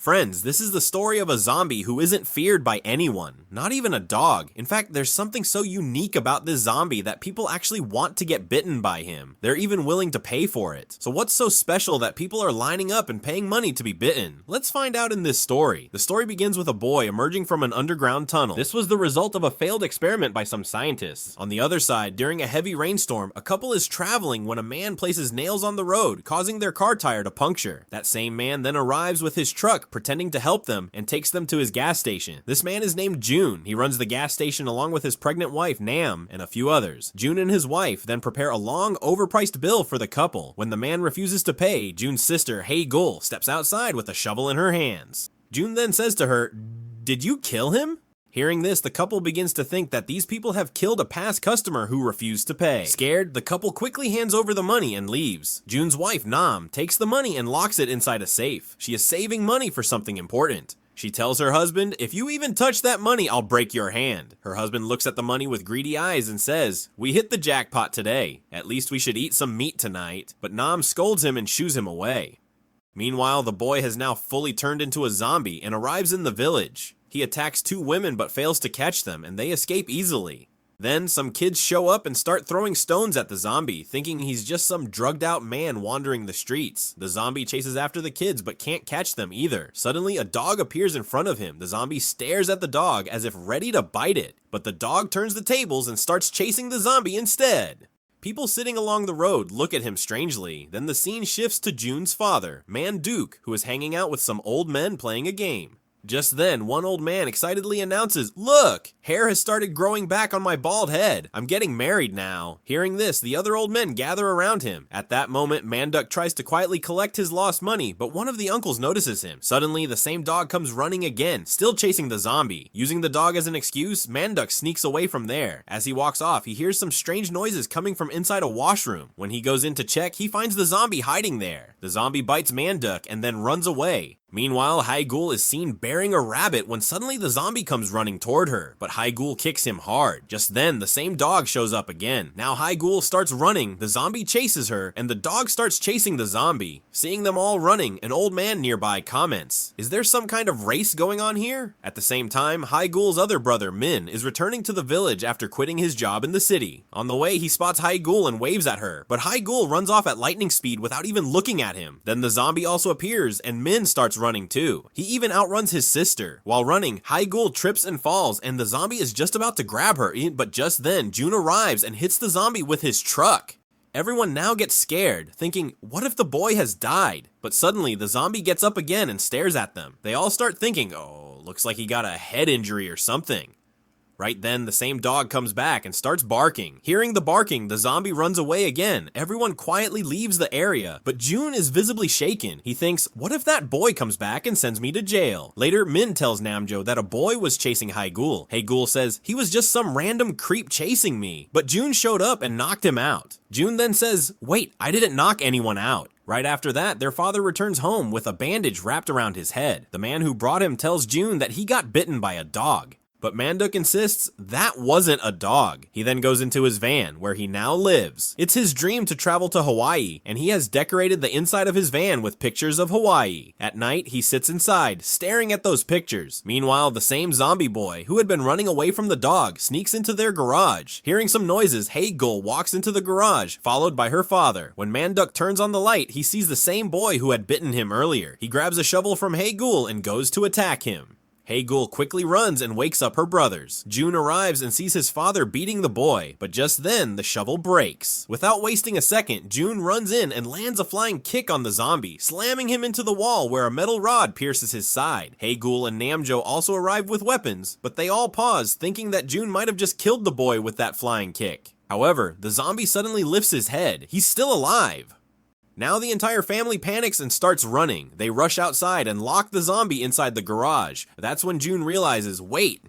Friends, this is the story of a zombie who isn't feared by anyone, not even a dog. In fact, there's something so unique about this zombie that people actually want to get bitten by him. They're even willing to pay for it. So what's so special that people are lining up and paying money to be bitten? Let's find out in this story. The story begins with a boy emerging from an underground tunnel. This was the result of a failed experiment by some scientists. On the other side, during a heavy rainstorm, a couple is traveling when a man places nails on the road, causing their car tire to puncture. That same man then arrives with his truck, pretending to help them, and takes them to his gas station. This man is named June. He runs the gas station along with his pregnant wife, Nam, and a few others. June and his wife then prepare a long, overpriced bill for the couple. When the man refuses to pay, June's sister, Hey Gul, steps outside with a shovel in her hands. June then says to her, "Did you kill him?" Hearing this, the couple begins to think that these people have killed a past customer who refused to pay. Scared, the couple quickly hands over the money and leaves. June's wife, Nam, takes the money and locks it inside a safe. She is saving money for something important. She tells her husband, "If you even touch that money, I'll break your hand." Her husband looks at the money with greedy eyes and says, "We hit the jackpot today. At least we should eat some meat tonight." But Nam scolds him and shoos him away. Meanwhile, the boy has now fully turned into a zombie and arrives in the village. He attacks two women but fails to catch them, and they escape easily. Then some kids show up and start throwing stones at the zombie, thinking he's just some drugged out man wandering the streets. The zombie chases after the kids but can't catch them either. Suddenly a dog appears in front of him. The zombie stares at the dog as if ready to bite it, but the dog turns the tables and starts chasing the zombie instead. People sitting along the road look at him strangely. Then the scene shifts to June's father, Man Duke, who is hanging out with some old men playing a game. Just then, one old man excitedly announces, "Look! Hair has started growing back on my bald head. I'm getting married now." Hearing this, the other old men gather around him. At that moment, Manduck tries to quietly collect his lost money, but one of the uncles notices him. Suddenly, the same dog comes running again, still chasing the zombie. Using the dog as an excuse, Manduck sneaks away from there. As he walks off, he hears some strange noises coming from inside a washroom. When he goes in to check, he finds the zombie hiding there. The zombie bites Manduck and then runs away. Meanwhile, Hai Gul is seen bearing a rabbit when suddenly the zombie comes running toward her, but Hai Gul kicks him hard. Just then, the same dog shows up again. Now Hai Gul starts running, the zombie chases her, and the dog starts chasing the zombie. Seeing them all running, an old man nearby comments, "Is there some kind of race going on here?" At the same time, Hai Gul's other brother, Min, is returning to the village after quitting his job in the city. On the way, he spots Hai Gul and waves at her, but Hai Gul runs off at lightning speed without even looking at him. Then the zombie also appears, and Min starts running too. He even outruns his sister. While running, Hai Gul trips and falls, and the zombie is just about to grab her, but just then, June arrives and hits the zombie with his truck. Everyone now gets scared, thinking, what if the boy has died? But suddenly, the zombie gets up again and stares at them. They all start thinking, oh, looks like he got a head injury or something. Right then, the same dog comes back and starts barking. Hearing the barking, the zombie runs away again. Everyone quietly leaves the area, but June is visibly shaken. He thinks, what if that boy comes back and sends me to jail? Later, Min tells Namjo that a boy was chasing Hai Gul. Hai Gul says, he was just some random creep chasing me, but June showed up and knocked him out. June then says, wait, I didn't knock anyone out. Right after that, their father returns home with a bandage wrapped around his head. The man who brought him tells June that he got bitten by a dog. But Manduck insists that wasn't a dog. He then goes into his van, where he now lives. It's his dream to travel to Hawaii, and he has decorated the inside of his van with pictures of Hawaii. At night, he sits inside, staring at those pictures. Meanwhile, the same zombie boy, who had been running away from the dog, sneaks into their garage. Hearing some noises, Hey Gul walks into the garage, followed by her father. When Manduck turns on the light, he sees the same boy who had bitten him earlier. He grabs a shovel from Hey Gul and goes to attack him. Hey Gul quickly runs and wakes up her brothers. June arrives and sees his father beating the boy, but just then, the shovel breaks. Without wasting a second, June runs in and lands a flying kick on the zombie, slamming him into the wall where a metal rod pierces his side. Hey Gul and Namjo also arrive with weapons, but they all pause, thinking that June might have just killed the boy with that flying kick. However, the zombie suddenly lifts his head. He's still alive. Now the entire family panics and starts running. They rush outside and lock the zombie inside the garage. That's when June realizes, wait,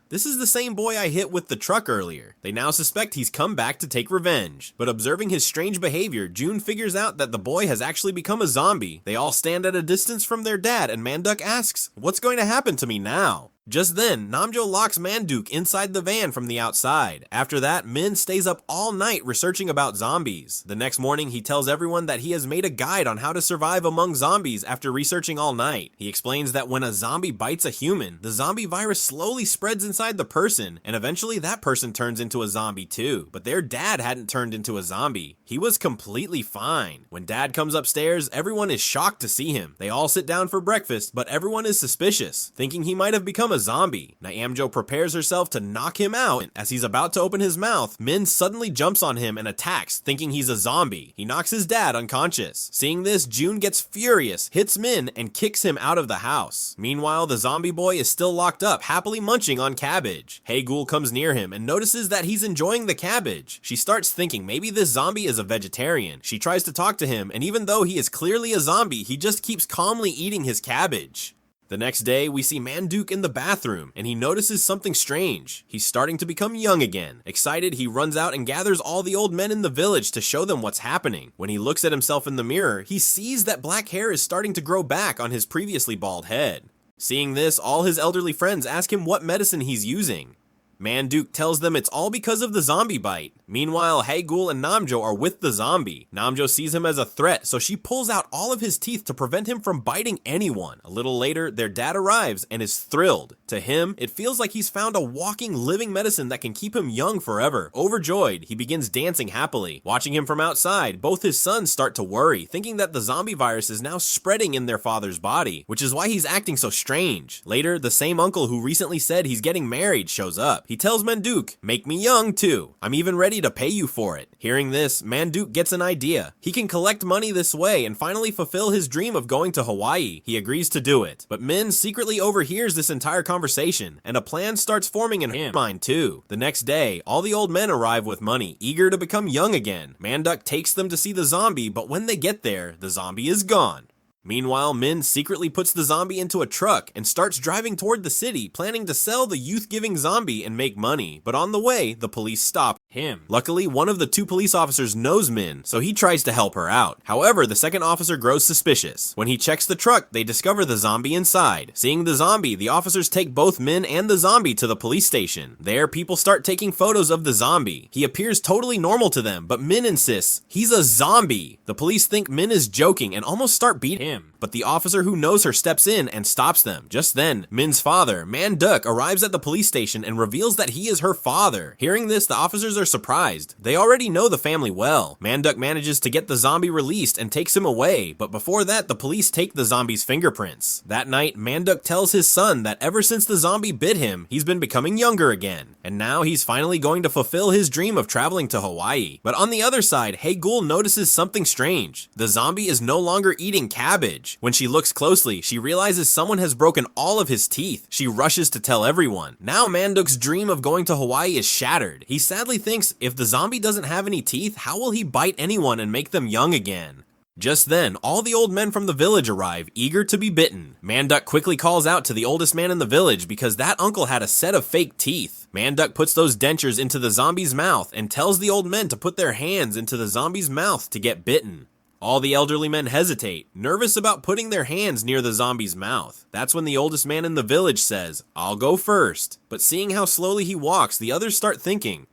this is the same boy I hit with the truck earlier. They now suspect he's come back to take revenge. But observing his strange behavior, June figures out that the boy has actually become a zombie. They all stand at a distance from their dad, and Manduck asks, what's going to happen to me now? Just then, Namjo locks Manduk inside the van from the outside. After that, Min stays up all night researching about zombies. The next morning, he tells everyone that he has made a guide on how to survive among zombies after researching all night. He explains that when a zombie bites a human, the zombie virus slowly spreads inside the person, and eventually that person turns into a zombie too. But their dad hadn't turned into a zombie. He was completely fine. When Dad comes upstairs, everyone is shocked to see him. They all sit down for breakfast, but everyone is suspicious, thinking he might have become a zombie. Namjo prepares herself to knock him out. As he's about to open his mouth, Min suddenly jumps on him and attacks, thinking he's a zombie. He knocks his dad unconscious. Seeing this, June gets furious, hits Min, and kicks him out of the house. Meanwhile, the zombie boy is still locked up, happily munching on cabbage. Hey Ghoul comes near him and notices that he's enjoying the cabbage. She starts thinking maybe this zombie is a vegetarian. She tries to talk to him, and even though he is clearly a zombie, he just keeps calmly eating his cabbage. The next day, we see Manduk in the bathroom, and he notices something strange. He's starting to become young again. Excited, he runs out and gathers all the old men in the village to show them what's happening. When he looks at himself in the mirror, he sees that black hair is starting to grow back on his previously bald head. Seeing this, all his elderly friends ask him what medicine he's using. Manduk tells them it's all because of the zombie bite. Meanwhile, Hey Ghoul and Namjo are with the zombie. Namjo sees him as a threat, so she pulls out all of his teeth to prevent him from biting anyone. A little later, their dad arrives and is thrilled. To him, it feels like he's found a walking, living medicine that can keep him young forever. Overjoyed, he begins dancing happily. Watching him from outside, both his sons start to worry, thinking that the zombie virus is now spreading in their father's body, which is why he's acting so strange. Later, the same uncle who recently said he's getting married shows up. He tells Manduk, "Make me young too. I'm even ready to pay you for it." Hearing this, Manduk gets an idea. He can collect money this way and finally fulfill his dream of going to Hawaii. He agrees to do it. But Min secretly overhears this entire conversation, and a plan starts forming in her mind too. The next day, all the old men arrive with money, eager to become young again. Manduk takes them to see the zombie, but when they get there, the zombie is gone. Meanwhile, Min secretly puts the zombie into a truck and starts driving toward the city, planning to sell the youth-giving zombie and make money. But on the way, the police stop him. Luckily, one of the two police officers knows Min, so he tries to help her out. However, the second officer grows suspicious. When he checks the truck, they discover the zombie inside. Seeing the zombie, the officers take both Min and the zombie to the police station. There, people start taking photos of the zombie. He appears totally normal to them, but Min insists he's a zombie. The police think Min is joking and almost start beating him. But the officer who knows her steps in and stops them. Just then, Min's father, Manduk, arrives at the police station and reveals that he is her father. Hearing this, the officers are surprised. They already know the family well. Manduk manages to get the zombie released and takes him away, but before that, the police take the zombie's fingerprints. That night, Manduk tells his son that ever since the zombie bit him, he's been becoming younger again. And now he's finally going to fulfill his dream of traveling to Hawaii. But on the other side, Hey Ghoul notices something strange. The zombie is no longer eating cabbage. When she looks closely, she realizes someone has broken all of his teeth. She rushes to tell everyone. Now Manduk's dream of going to Hawaii is shattered. He sadly thinks, if the zombie doesn't have any teeth, how will he bite anyone and make them young again? Just then, all the old men from the village arrive, eager to be bitten. Manduk quickly calls out to the oldest man in the village because that uncle had a set of fake teeth. Manduk puts those dentures into the zombie's mouth and tells the old men to put their hands into the zombie's mouth to get bitten. All the elderly men hesitate, nervous about putting their hands near the zombie's mouth. That's when the oldest man in the village says, "I'll go first." But seeing how slowly he walks, the others start thinking,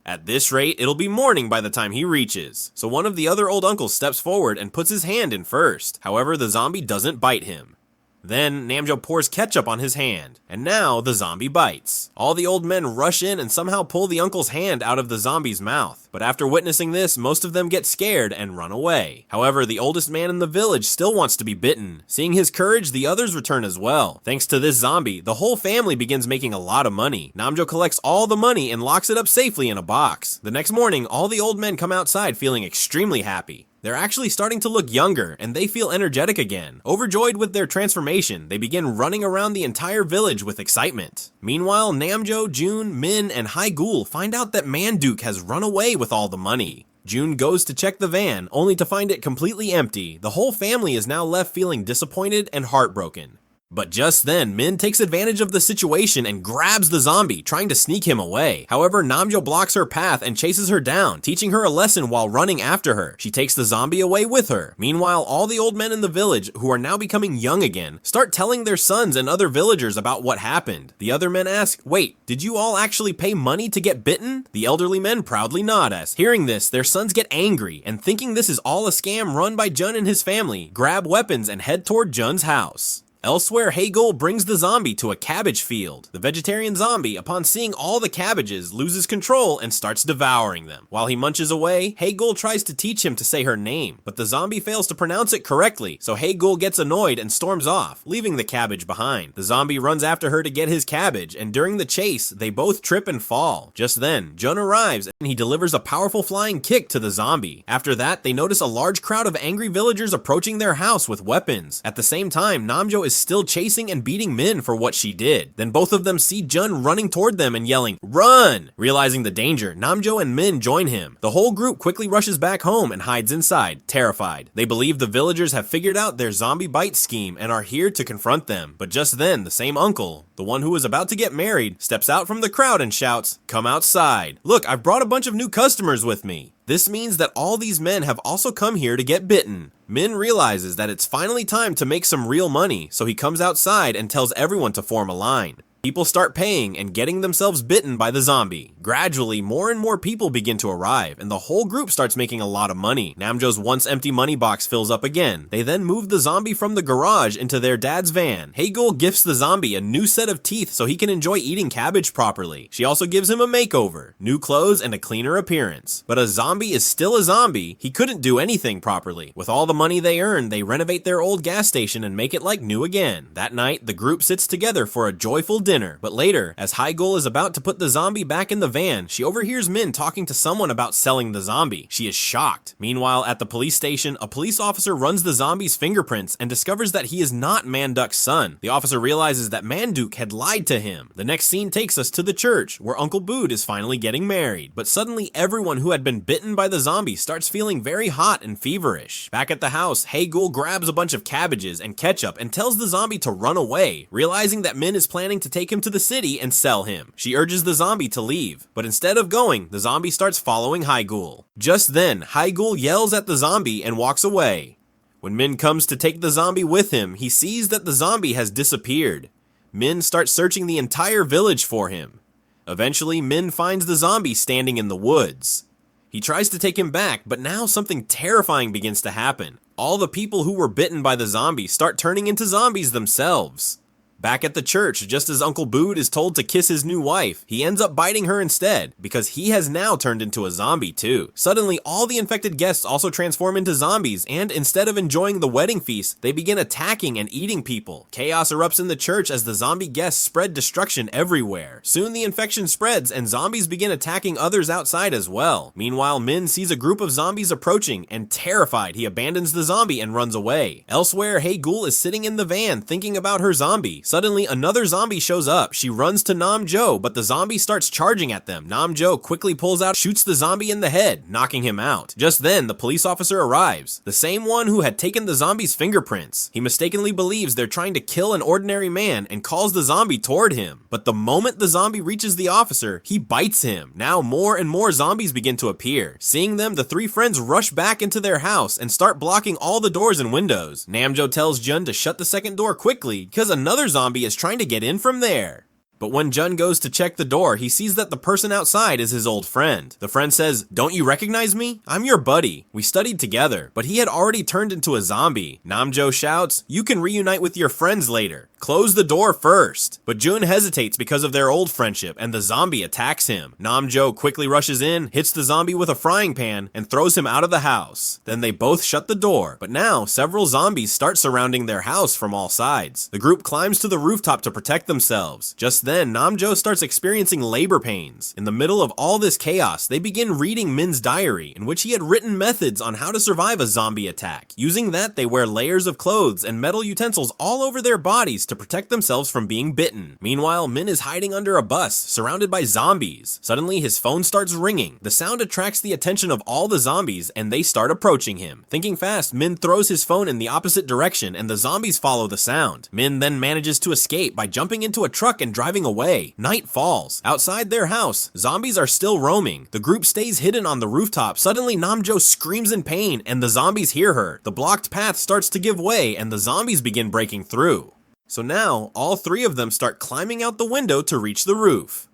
at this rate, it'll be morning by the time he reaches. So one of the other old uncles steps forward and puts his hand in first. However, the zombie doesn't bite him. Then, Namjo pours ketchup on his hand, and now the zombie bites. All the old men rush in and somehow pull the uncle's hand out of the zombie's mouth. But after witnessing this, most of them get scared and run away. However, the oldest man in the village still wants to be bitten. Seeing his courage, the others return as well. Thanks to this zombie, the whole family begins making a lot of money. Namjo collects all the money and locks it up safely in a box. The next morning, all the old men come outside feeling extremely happy. They're actually starting to look younger, and they feel energetic again. Overjoyed with their transformation, they begin running around the entire village with excitement. Meanwhile, Namjo, June, Min, and Hai Ghoul find out that Manduk has run away with all the money. June goes to check the van, only to find it completely empty. The whole family is now left feeling disappointed and heartbroken. But just then, Min takes advantage of the situation and grabs the zombie, trying to sneak him away. However, Namjo blocks her path and chases her down, teaching her a lesson while running after her. She takes the zombie away with her. Meanwhile, all the old men in the village, who are now becoming young again, start telling their sons and other villagers about what happened. The other men ask, "Wait, did you all actually pay money to get bitten?" The elderly men proudly nod as. Hearing this, their sons get angry, and thinking this is all a scam run by Jun and his family, grab weapons and head toward Jun's house. Elsewhere, Haegul brings the zombie to a cabbage field. The vegetarian zombie, upon seeing all the cabbages, loses control and starts devouring them. While he munches away, Haegul tries to teach him to say her name, but the zombie fails to pronounce it correctly, so Haegul gets annoyed and storms off, leaving the cabbage behind. The zombie runs after her to get his cabbage, and during the chase, they both trip and fall. Just then, Jun arrives, and he delivers a powerful flying kick to the zombie. After that, they notice a large crowd of angry villagers approaching their house with weapons. At the same time, Namjo is still chasing and beating Min for what she did. Then both of them see Jun running toward them and yelling, "Run!" Realizing the danger, Namjo and Min join him. The whole group quickly rushes back home and hides inside, terrified. They believe the villagers have figured out their zombie bite scheme and are here to confront them. But just then, the same uncle, the one who was about to get married, steps out from the crowd and shouts, "Come outside. Look, I've brought a bunch of new customers with me." This means that all these men have also come here to get bitten. Min realizes that it's finally time to make some real money, so he comes outside and tells everyone to form a line. People start paying and getting themselves bitten by the zombie. Gradually, more and more people begin to arrive, and the whole group starts making a lot of money. Namjo's once empty money box fills up again. They then move the zombie from the garage into their dad's van. Haegul gifts the zombie a new set of teeth so he can enjoy eating cabbage properly. She also gives him a makeover, new clothes, and a cleaner appearance. But a zombie is still a zombie. He couldn't do anything properly. With all the money they earn, they renovate their old gas station and make it like new again. That night, the group sits together for a joyful dinner, but later, as Haegul is about to put the zombie back in the van, she overhears Min talking to someone about selling the zombie. She is shocked. Meanwhile, at the police station, a police officer runs the zombie's fingerprints and discovers that he is not Manduk's son. The officer realizes that Manduk had lied to him. The next scene takes us to the church, where Uncle Bood is finally getting married. But suddenly, everyone who had been bitten by the zombie starts feeling very hot and feverish. Back at the house, Haegul grabs a bunch of cabbages and ketchup and tells the zombie to run away, realizing that Min is planning to take him to the city and sell him. She urges the zombie to leave, but instead of going, the zombie starts following Haegul. Just then, Haegul yells at the zombie and walks away. When Min comes to take the zombie with him, he sees that the zombie has disappeared. Min starts searching the entire village for him. Eventually, Min finds the zombie standing in the woods. He tries to take him back, but now something terrifying begins to happen. All the people who were bitten by the zombie start turning into zombies themselves. Back at the church, just as Uncle Bood is told to kiss his new wife, he ends up biting her instead, because he has now turned into a zombie too. Suddenly, all the infected guests also transform into zombies, and instead of enjoying the wedding feast, they begin attacking and eating people. Chaos erupts in the church as the zombie guests spread destruction everywhere. Soon the infection spreads, and zombies begin attacking others outside as well. Meanwhile, Min sees a group of zombies approaching, and terrified, he abandons the zombie and runs away. Elsewhere, Haegul is sitting in the van thinking about her zombie. Suddenly, another zombie shows up. She runs to Namjo, but the zombie starts charging at them. Namjo quickly pulls out, shoots the zombie in the head, knocking him out. Just then, the police officer arrives, the same one who had taken the zombie's fingerprints. He mistakenly believes they're trying to kill an ordinary man and calls the zombie toward him. But the moment the zombie reaches the officer, he bites him. Now more and more zombies begin to appear. Seeing them, the three friends rush back into their house and start blocking all the doors and windows. Namjo tells Jun to shut the second door quickly because another zombie is trying to get in from there. But when Jun goes to check the door, he sees that the person outside is his old friend. The friend says, "Don't you recognize me? I'm your buddy. We studied together." But he had already turned into a zombie. Namjo shouts, "You can reunite with your friends later. Close the door first." But Jun hesitates because of their old friendship, and the zombie attacks him. Namjo quickly rushes in, hits the zombie with a frying pan, and throws him out of the house. Then they both shut the door. But now, several zombies start surrounding their house from all sides. The group climbs to the rooftop to protect themselves. Just then, Namjo starts experiencing labor pains. In the middle of all this chaos, they begin reading Min's diary, in which he had written methods on how to survive a zombie attack. Using that, they wear layers of clothes and metal utensils all over their bodies to protect themselves from being bitten. Meanwhile, Min is hiding under a bus, surrounded by zombies. Suddenly, his phone starts ringing. The sound attracts the attention of all the zombies, and they start approaching him. Thinking fast, Min throws his phone in the opposite direction, and the zombies follow the sound. Min then manages to escape by jumping into a truck and driving away. Night falls. Outside their house, zombies are still roaming. The group stays hidden on the rooftop. Suddenly, Namjo screams in pain, and the zombies hear her. The blocked path starts to give way, and the zombies begin breaking through. So now, all three of them start climbing out the window to reach the roof.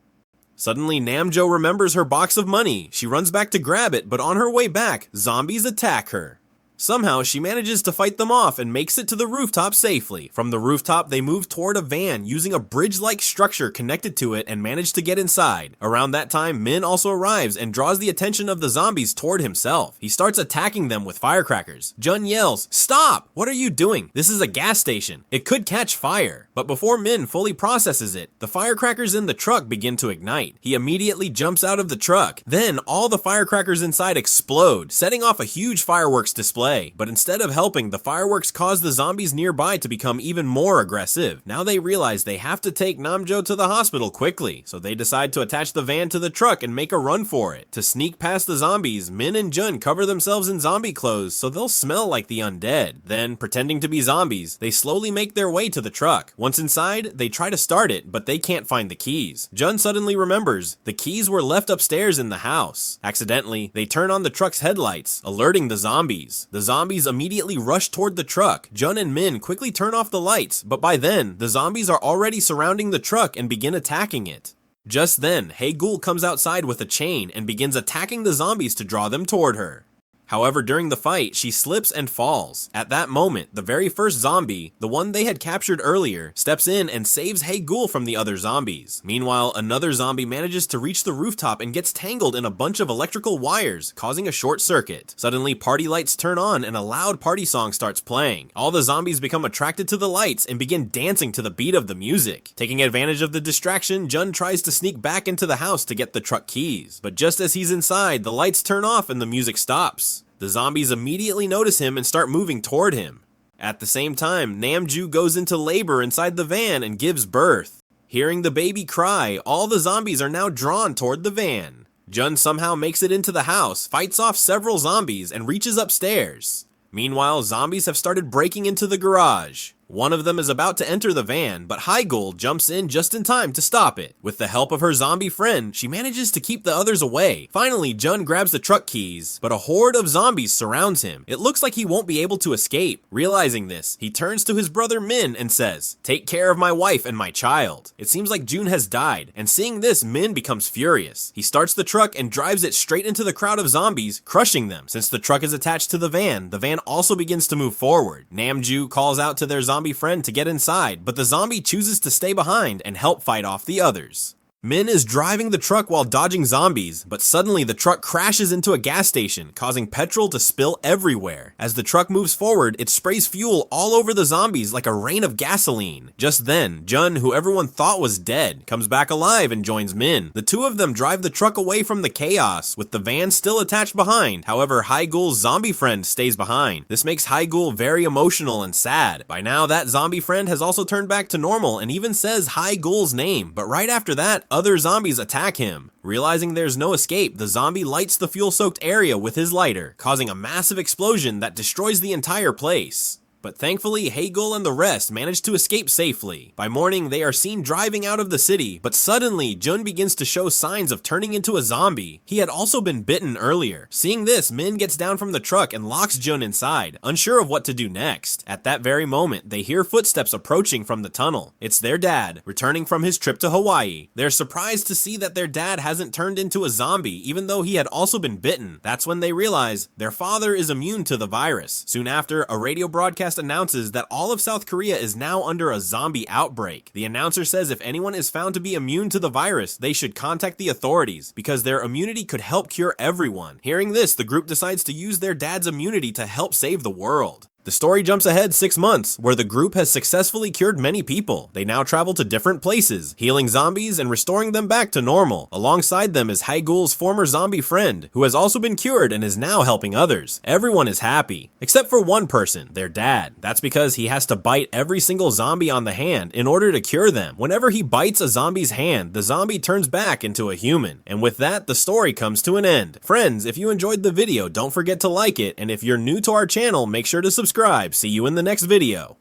Suddenly, Namjo remembers her box of money. She runs back to grab it, but on her way back, zombies attack her. Somehow, she manages to fight them off and makes it to the rooftop safely. From the rooftop, they move toward a van using a bridge-like structure connected to it and manage to get inside. Around that time, Min also arrives and draws the attention of the zombies toward himself. He starts attacking them with firecrackers. Jun yells, "Stop! What are you doing? This is a gas station. It could catch fire." But before Min fully processes it, the firecrackers in the truck begin to ignite. He immediately jumps out of the truck. Then, all the firecrackers inside explode, setting off a huge fireworks display. But instead of helping, the fireworks cause the zombies nearby to become even more aggressive. Now they realize they have to take Namjo to the hospital quickly, so they decide to attach the van to the truck and make a run for it. To sneak past the zombies, Min and Jun cover themselves in zombie clothes so they'll smell like the undead. Then, pretending to be zombies, they slowly make their way to the truck. Once inside, they try to start it, but they can't find the keys. Jun suddenly remembers the keys were left upstairs in the house. Accidentally, they turn on the truck's headlights, alerting the zombies. The zombies immediately rush toward the truck. Jun and Min quickly turn off the lights, but by then, the zombies are already surrounding the truck and begin attacking it. Just then, Hey Ghoul comes outside with a chain and begins attacking the zombies to draw them toward her. However, during the fight, she slips and falls. At that moment, the very first zombie, the one they had captured earlier, steps in and saves Hey Ghoul from the other zombies. Meanwhile, another zombie manages to reach the rooftop and gets tangled in a bunch of electrical wires, causing a short circuit. Suddenly, party lights turn on and a loud party song starts playing. All the zombies become attracted to the lights and begin dancing to the beat of the music. Taking advantage of the distraction, Jun tries to sneak back into the house to get the truck keys. But just as he's inside, the lights turn off and the music stops. The zombies immediately notice him and start moving toward him. At the same time, Namju goes into labor inside the van and gives birth. Hearing the baby cry, all the zombies are now drawn toward the van. Jun somehow makes it into the house, fights off several zombies, and reaches upstairs. Meanwhile, zombies have started breaking into the garage. One of them is about to enter the van, but Hey Ghoul jumps in just in time to stop it. With the help of her zombie friend, she manages to keep the others away. Finally, Jun grabs the truck keys, but a horde of zombies surrounds him. It looks like he won't be able to escape. Realizing this, he turns to his brother Min and says, "Take care of my wife and my child." It seems like Jun has died, and seeing this, Min becomes furious. He starts the truck and drives it straight into the crowd of zombies, crushing them. Since the truck is attached to the van also begins to move forward. Namju calls out to their zombie friend to get inside, but the zombie chooses to stay behind and help fight off the others. Min is driving the truck while dodging zombies, but suddenly the truck crashes into a gas station, causing petrol to spill everywhere. As the truck moves forward, it sprays fuel all over the zombies like a rain of gasoline. Just then, Jun, who everyone thought was dead, comes back alive and joins Min. The two of them drive the truck away from the chaos, with the van still attached behind. However, Hey Ghoul's zombie friend stays behind. This makes Hey Ghoul very emotional and sad. By now, that zombie friend has also turned back to normal and even says Hey Ghoul's name, but right after that, other zombies attack him. Realizing there's no escape, the zombie lights the fuel-soaked area with his lighter, causing a massive explosion that destroys the entire place. But thankfully, Hey Ghoul and the rest manage to escape safely. By morning, they are seen driving out of the city, but suddenly, Jun begins to show signs of turning into a zombie. He had also been bitten earlier. Seeing this, Min gets down from the truck and locks Jun inside, unsure of what to do next. At that very moment, they hear footsteps approaching from the tunnel. It's their dad, returning from his trip to Hawaii. They're surprised to see that their dad hasn't turned into a zombie, even though he had also been bitten. That's when they realize their father is immune to the virus. Soon after, a radio broadcast announces that all of South Korea is now under a zombie outbreak. The announcer says if anyone is found to be immune to the virus, they should contact the authorities because their immunity could help cure everyone. Hearing this, the group decides to use their dad's immunity to help save the world. The story jumps ahead 6 months, where the group has successfully cured many people. They now travel to different places, healing zombies and restoring them back to normal. Alongside them is Haigul's former zombie friend, who has also been cured and is now helping others. Everyone is happy, except for one person, their dad. That's because he has to bite every single zombie on the hand in order to cure them. Whenever he bites a zombie's hand, the zombie turns back into a human. And with that, the story comes to an end. Friends, if you enjoyed the video, don't forget to like it, and if you're new to our channel, make sure to subscribe. See you in the next video.